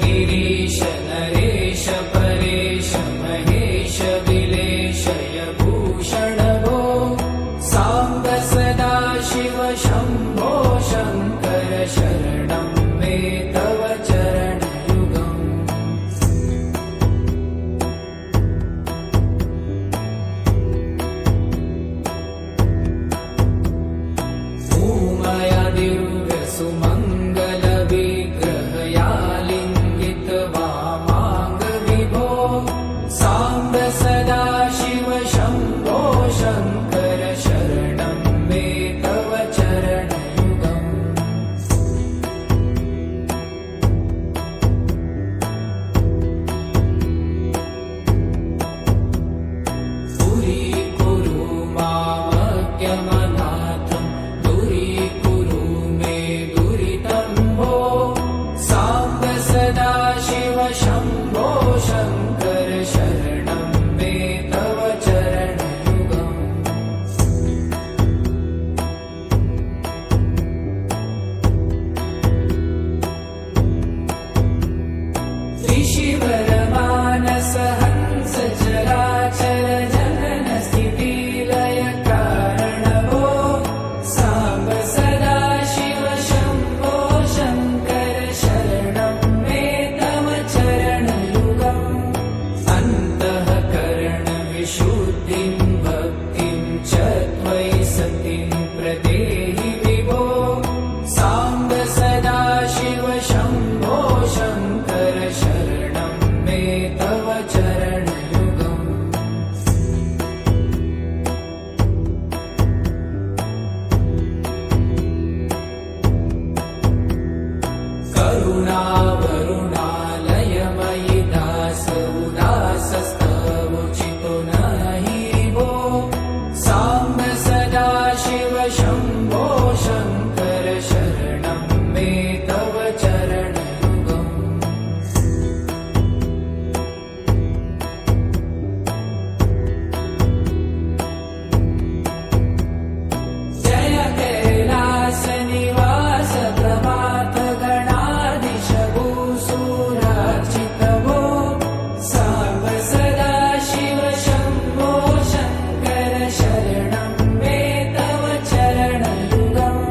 गिरीश नरेश परेश महेश विलेशय भूषण भो साम्ब सदा शिव शम्भो शङ्कर शरणं मे तव चरणयुगम् भूमया दिव्य सुमङ्गल विग्रहया लिङ्गित वामाङ्ग विभो साम्ब सदा शिव शम्भो शङ्कर शरणं मे तव चरणयुगम् दूरीकुरु मामज्ञमनाथं दूरीकुरु मे दुरितं भो साम्ब सदा शिव शम्भो शङ्कर शरणं मे तव चरणयुगम् ऋषिवरमानस हंस चराचर जनन स्थिति लय कारण भो साम्ब सदा शिव शम्भो शङ्कर शरणं मे तव चरणयुगम् अन्तःकरण विशुद्धिं भक्तिं च त्वयि सतिं प्रदेहि विभो साम्ब सदा शिव शम्भो शङ्कर शरणं मे तव चरणयुगम् करुणावरुणालयमयि दास उदासस्तवोचितो नहि भो साम्ब सदा शिव शम्भो शङ्कर शरणं मे तव चरणयुगम् जय कैलास निवास प्रभात गणाधीश भूसुरार्चित भो साम्ब सदा शिव शम्भो शङ्कर शरणं मे तव चरणयुगम्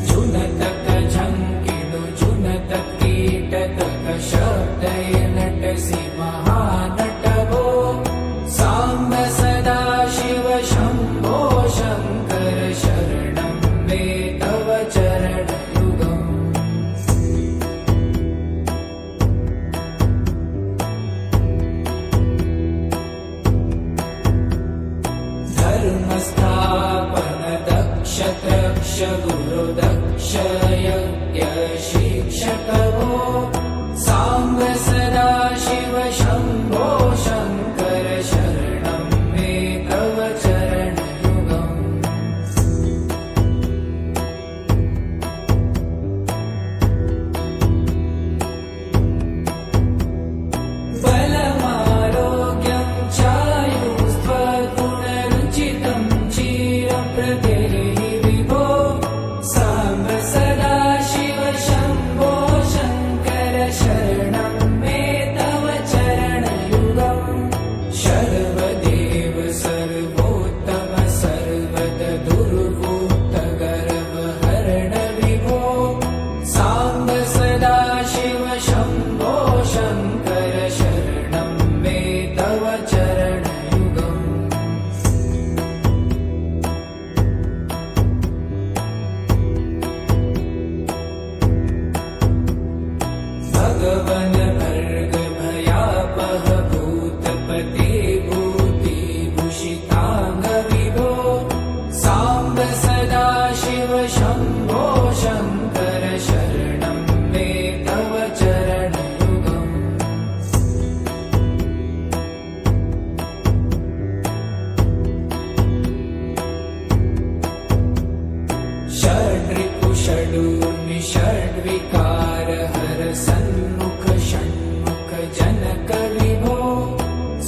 जुनतक झङ्किडु जुनत कीटतक शब्दय नटसि महानट भो साम्ब सदा शिव शम्भो शङ्कर शरणं मे तव चरणयुगम् धर्मस्थापन दक्ष त्रक्ष गुरु दक्ष यज्ञ शिक्षक भो साम्ब सदा शिव शम्भो शङ्कर शरणं मे तव चरणयुगम् बलमारोग्यं चायुस्त्वगुणरुचितं चिरं प्रदेहि विभो साम्ब सदा शिव शम्भो शङ्कर शरणं मे तव चरणयुगम् शर्वदेव सर्वोत्तम सर्वद दुर्भूत गर्वहरण विभो साम्ब सदा शिव शम्भो शङ्कर शरणं मे तव चरणयुगम् भगवन भर्ग भयापह भूतपते भूतिभूषिताङ्ग विभो साम्ब सदा शिव शम्भो शङ्कर शरणं मे तव चरणयुगम् षड्रिपुषडूर्मि षड्विकार हर सन्मुख षण्मुख जनक विभो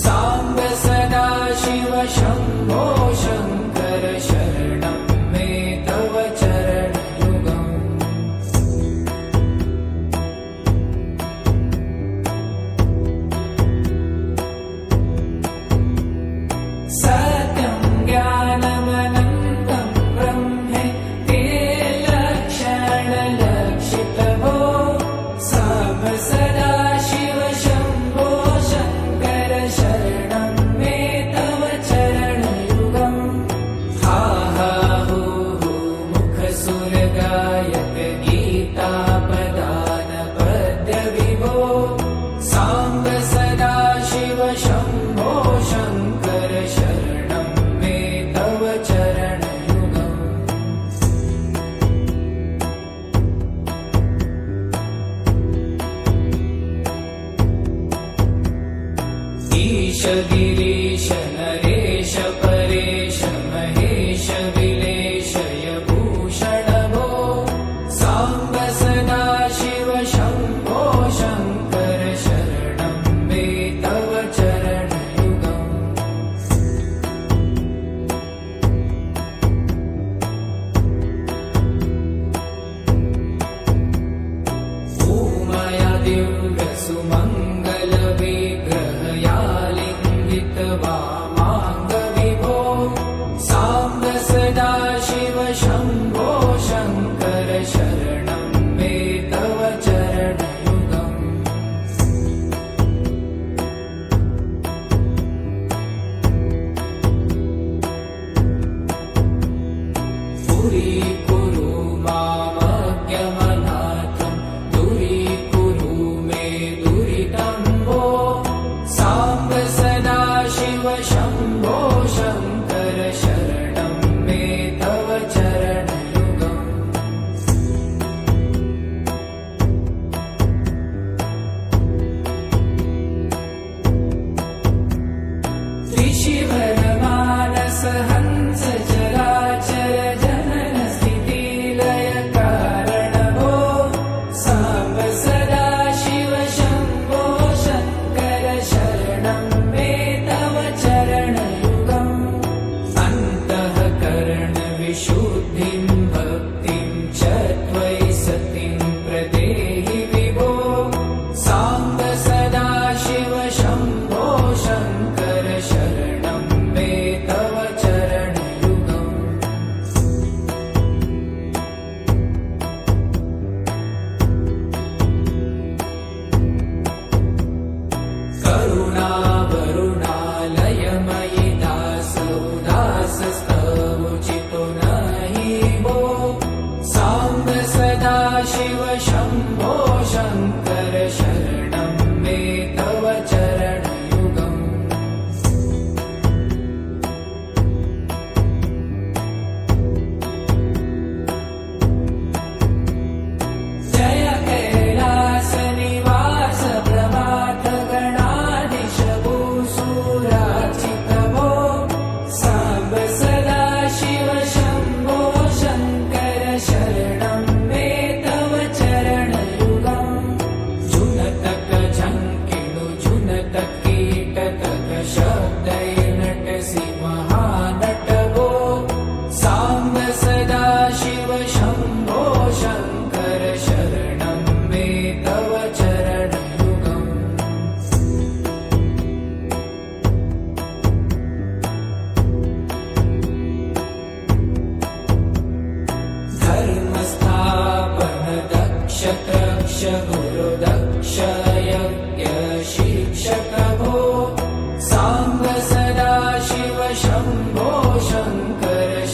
साम्ब सदा शिव शम्भो शङ्कर शरणं मे तव चरणयुगम् सत्यं ज्ञानमनन्तं ब्रह्मेति लक्षणलक्षितभो साम्ब सदाशिव शम्भो शङ्कर शरणं मे तव चरणयुगम् हा हा हू हू मुखसुरगायक गीतापदान पद्यविभो साम्ब सदाशिव शम्भो शङ्कर शरणं मे तव चरणयुगम् ईश गिरीश नरेश परेश महेश विलेशय भूषण भो साम्ब सदाशिव शम्भो शङ्कर शरणं मे तव चरणयुगम् उमया दिव्यसुमङ्गलविग्रहयालिङ्गित वामाङ्गविभो साम्ब सदाशिव शम्भो शङ्कर शरणं मे तव चरणयुगम् पुरीकुरु मामज्ञमनाथं दूरीकुरु मे दुरितं भो साम्ब सदाशिव शम्भो शङ्कर शरणं मे तव चरणयुगम् त्रिशिवरमानस हंस चराचर जनन स्थितिलय कारण भो साम्ब सदाशिव शम्भो शङ्कर शरणं मे तव चरणयुगम् अन्तःकरण विशुद्धिं भक्तिं च त्वयि सतिं प्रदेहि विभो साम्ब सदाशिव शम्भो शङ्कर शरणं मे तव चरणयुगम् करुणावरुणालयमयि दासोदासस्तवोचितो नहि भो साम्ब सदाशिव शम्भो शङ्कर शरणं मे तव चरणयुगम् जय कैलासनिवास प्रभात गणाधीश भूसुरार्चित भो साम्ब सदाशिव शम्भो शङ्कर शरणं मे तव चरणयुगम् झुनतक झङ्किणु झुनतक कीटतक शब्दैर्नटसि महानट भो साम्ब सदाशिव शम्भो शङ्कर शरणं मे तव चरणयुगम् धर्मस्थापन दक्ष त्रक्ष गुरुदक्ष यज्ञ शिक्षक भो साम्ब सदाशिव शम्भो शङ्कर